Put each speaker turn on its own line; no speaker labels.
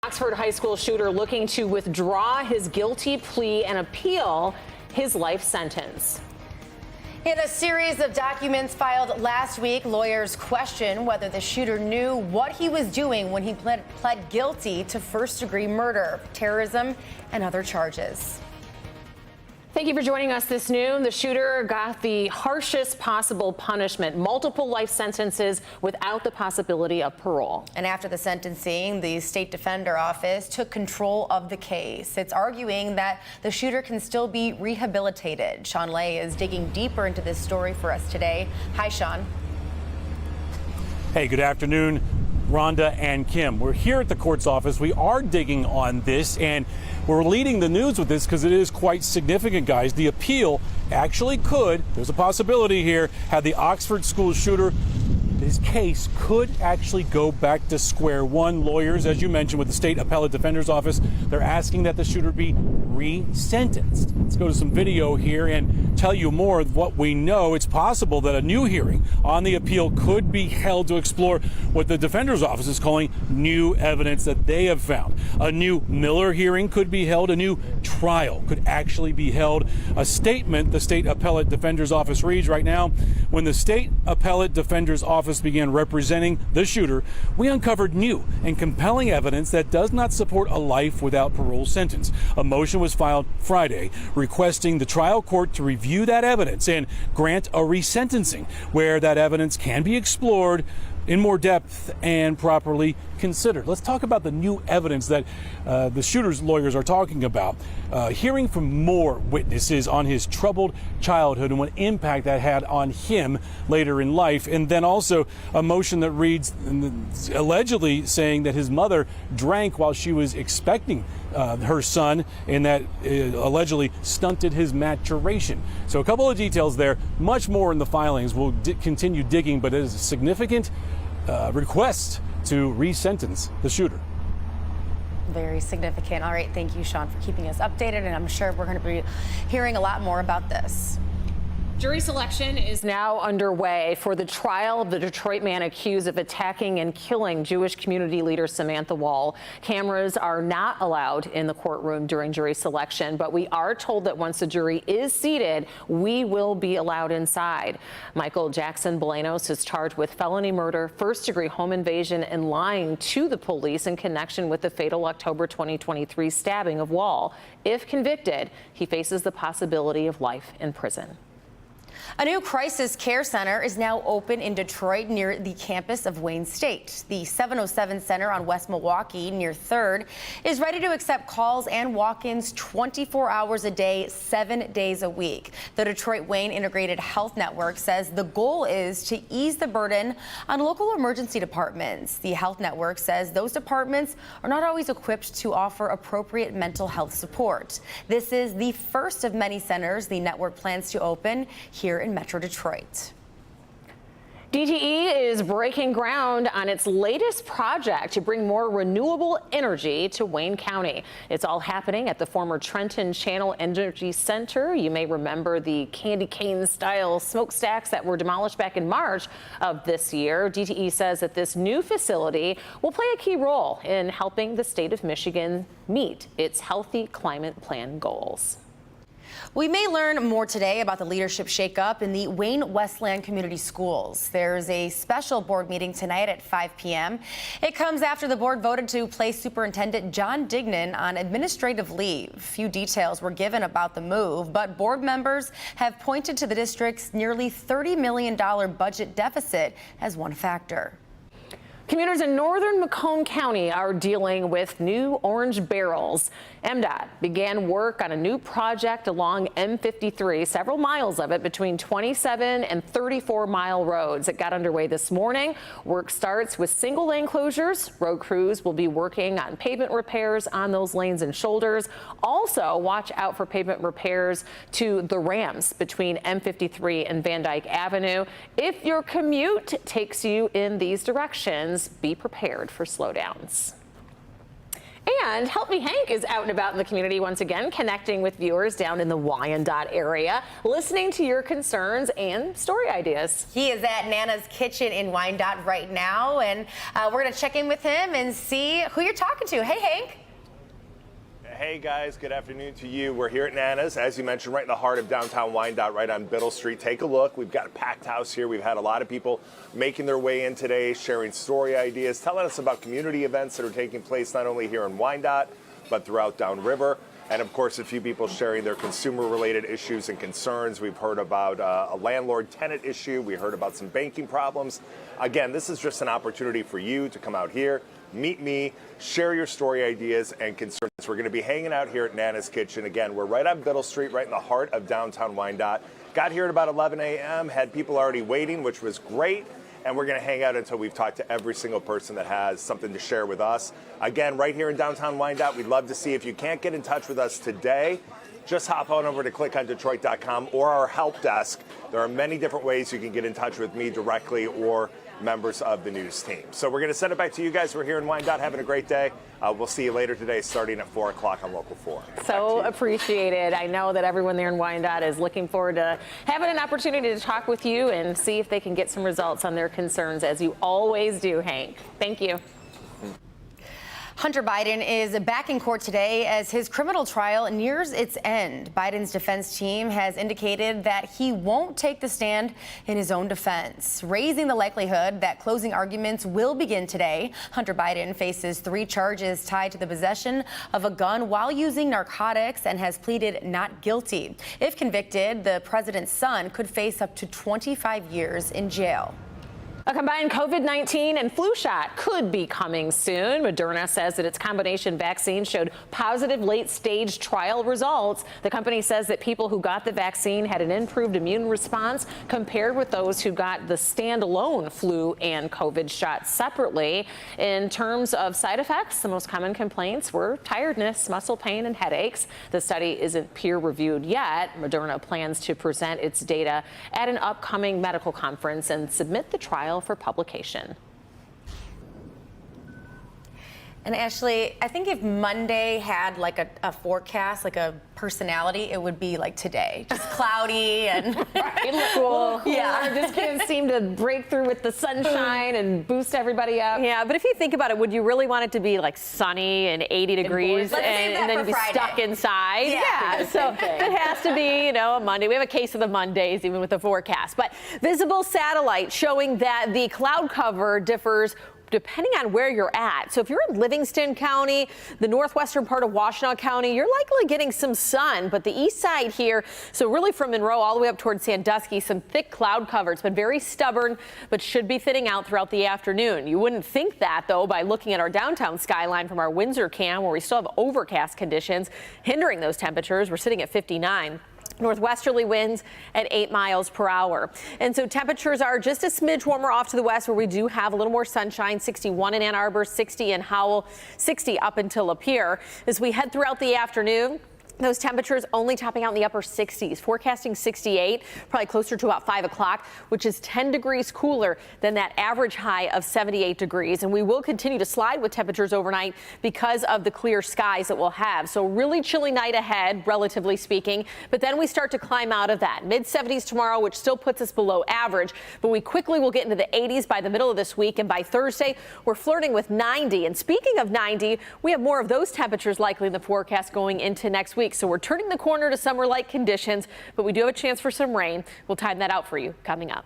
Oxford High School shooter looking to withdraw his guilty plea and appeal his life sentence.
In a series of documents filed last week, lawyers question whether the shooter knew what he was doing when he pled guilty to first-degree murder, terrorism, and other charges.
Thank you for joining us this noon. The shooter got the harshest possible punishment, multiple life sentences without the possibility of parole.
And after the sentencing, the State Defender Office took control of the case. It's arguing that the shooter can still be rehabilitated. Sean Lay is digging deeper into this story for us today. Hi, Sean.
Hey, good afternoon, Rhonda and Kim. We're here at the court's office. We are digging on this, and we're leading the news with this because it is quite significant, guys. The appeal actually could, there's a possibility here, had the Oxford school shooter, his case could actually go back to square one. Lawyers, as you mentioned, with the State Appellate Defender's Office, they're asking that the shooter be re-sentenced. Let's go to some video here and tell you more of what we know. It's possible that a new hearing on the appeal could be held to explore what the Defender's Office is calling new evidence that they have found. A new Miller hearing could be held. A new trial could actually be held. A statement the State Appellate Defender's Office reads right now: when the State Appellate Defender's Office began representing the shooter, we uncovered new and compelling evidence that does not support a life without parole sentence. A motion was filed Friday requesting the trial court to review that evidence and grant a resentencing where that evidence can be explored in more depth and properly considered. Let's talk about the new evidence that the shooter's lawyers are talking about. Hearing from more witnesses on his troubled childhood and what impact that had on him later in life. And then also a motion that reads allegedly saying that his mother drank while she was expecting her son, and that allegedly stunted his maturation. So a couple of details there, much more in the filings. We'll continue digging, but it is a significant request to re-sentence the shooter.
Very significant. All right, thank you, Sean, for keeping us updated, and I'm sure we're going to be hearing a lot more about this.
Jury selection is now underway for the trial of the Detroit man accused of attacking and killing Jewish community leader Samantha Wall. Cameras are not allowed in the courtroom during jury selection, but we are told that once the jury is seated, we will be allowed inside. Michael Jackson Bolanos is charged with felony murder, first-degree home invasion, and lying to the police in connection with the fatal October 2023 stabbing of Wall. If convicted, he faces the possibility of life in prison.
A new crisis care center is now open in Detroit near the campus of Wayne State. The 707 Center on West Milwaukee near 3rd is ready to accept calls and walk-ins 24 hours a day, 7 days a week. The Detroit Wayne Integrated Health Network says the goal is to ease the burden on local emergency departments. The health network says those departments are not always equipped to offer appropriate mental health support. This is the first of many centers the network plans to open here in Metro Detroit.
DTE is breaking ground on its latest project to bring more renewable energy to Wayne County. It's all happening at the former Trenton Channel Energy Center. You may remember the candy cane style smokestacks that were demolished back in March of this year. DTE says that this new facility will play a key role in helping the state of Michigan meet its healthy climate plan goals.
We may learn more today about the leadership shakeup in the Wayne Westland Community Schools. There's a special board meeting tonight at 5 p.m. It comes after the board voted to place Superintendent John Dignan on administrative leave. Few details were given about the move, but board members have pointed to the district's nearly $30 million budget deficit as one factor.
Commuters in northern Macomb County are dealing with new orange barrels. MDOT began work on a new project along M53, several miles of it between 27 and 34-mile roads. It got underway this morning. Work starts with single lane closures. Road crews will be working on pavement repairs on those lanes and shoulders. Also, watch out for pavement repairs to the ramps between M53 and Van Dyke Avenue. If your commute takes you in these directions, be prepared for slowdowns. And Help Me Hank is out and about in the community once again, connecting with viewers down in the Wyandotte area, listening to your concerns and story ideas.
He is at Nana's Kitchen in Wyandotte right now, and we're going to check in with him and see who you're talking to. Hey, Hank.
Hey guys, good afternoon to you. We're here at Nana's, as you mentioned, right in the heart of downtown Wyandotte, right on Biddle Street. Take a look. We've got a packed house here. We've had a lot of people making their way in today, sharing story ideas, telling us about community events that are taking place not only here in Wyandotte, but throughout downriver. And of course, a few people sharing their consumer-related issues and concerns. We've heard about a landlord-tenant issue. We heard about some banking problems. Again, this is just an opportunity for you to come out here, meet me, share your story ideas and concerns. We're going to be hanging out here at Nana's Kitchen. Again, we're right on Biddle Street, right in the heart of downtown Wyandotte. Got here at about 11 a.m., had people already waiting, which was great. And we're going to hang out until we've talked to every single person that has something to share with us. Again, right here in downtown Wyandotte, we'd love to see if you can't get in touch with us today. Just hop on over to clickondetroit.com or our help desk. There are many different ways you can get in touch with me directly or members of the news team. So we're going to send it back to you guys. We're here in Wyandotte having a great day. We'll see you later today starting at 4 o'clock on Local 4.
So appreciated. I know that everyone there in Wyandotte is looking forward to having an opportunity to talk with you and see if they can get some results on their concerns, as you always do, Hank. Thank you.
Hunter Biden is back in court today as his criminal trial nears its end. Biden's defense team has indicated that he won't take the stand in his own defense, raising the likelihood that closing arguments will begin today. Hunter Biden faces 3 charges tied to the possession of a gun while using narcotics and has pleaded not guilty. If convicted, the president's son could face up to 25 years in jail.
A combined COVID-19 and flu shot could be coming soon. Moderna says that its combination vaccine showed positive late-stage trial results. The company says that people who got the vaccine had an improved immune response compared with those who got the standalone flu and COVID shot separately. In terms of side effects, the most common complaints were tiredness, muscle pain, and headaches. The study isn't peer-reviewed yet. Moderna plans to present its data at an upcoming medical conference and submit the trial for publication.
And Ashley, I think if Monday had like a forecast, like a personality, it would be like today, just cloudy and
Cool.
Yeah.
This can't seem to break through with the sunshine and boost everybody up.
Yeah, but if you think about it, would you really want it to be like sunny and 80 degrees
Let's save that
and then
for
be
Friday.
stuck inside?
Yeah.
So it has to be, a Monday. We have a case of the Mondays, even with the forecast. But visible satellite showing that the cloud cover differs depending on where you're at. So if you're in Livingston County, the northwestern part of Washtenaw County, you're likely getting some sun, but the east side here, so really from Monroe all the way up towards Sandusky, some thick cloud cover. It's been very stubborn, but should be thinning out throughout the afternoon. You wouldn't think that, though, by looking at our downtown skyline from our Windsor cam, where we still have overcast conditions hindering those temperatures. We're sitting at 59. Northwesterly winds at 8 miles per hour. And so temperatures are just a smidge warmer off to the west, where we do have a little more sunshine. 61 in Ann Arbor, 60 in Howell, 60 up until up here. As we head throughout the afternoon, those temperatures only topping out in the upper 60s, forecasting 68, probably closer to about 5 o'clock, which is 10 degrees cooler than that average high of 78 degrees. And we will continue to slide with temperatures overnight because of the clear skies that we'll have. So really chilly night ahead, relatively speaking. But then we start to climb out of that. Mid-70s tomorrow, which still puts us below average. But we quickly will get into the 80s by the middle of this week. And by Thursday, we're flirting with 90. And speaking of 90, we have more of those temperatures likely in the forecast going into next week. So we're turning the corner to summer-like conditions, but we do have a chance for some rain. We'll time that out for you coming up.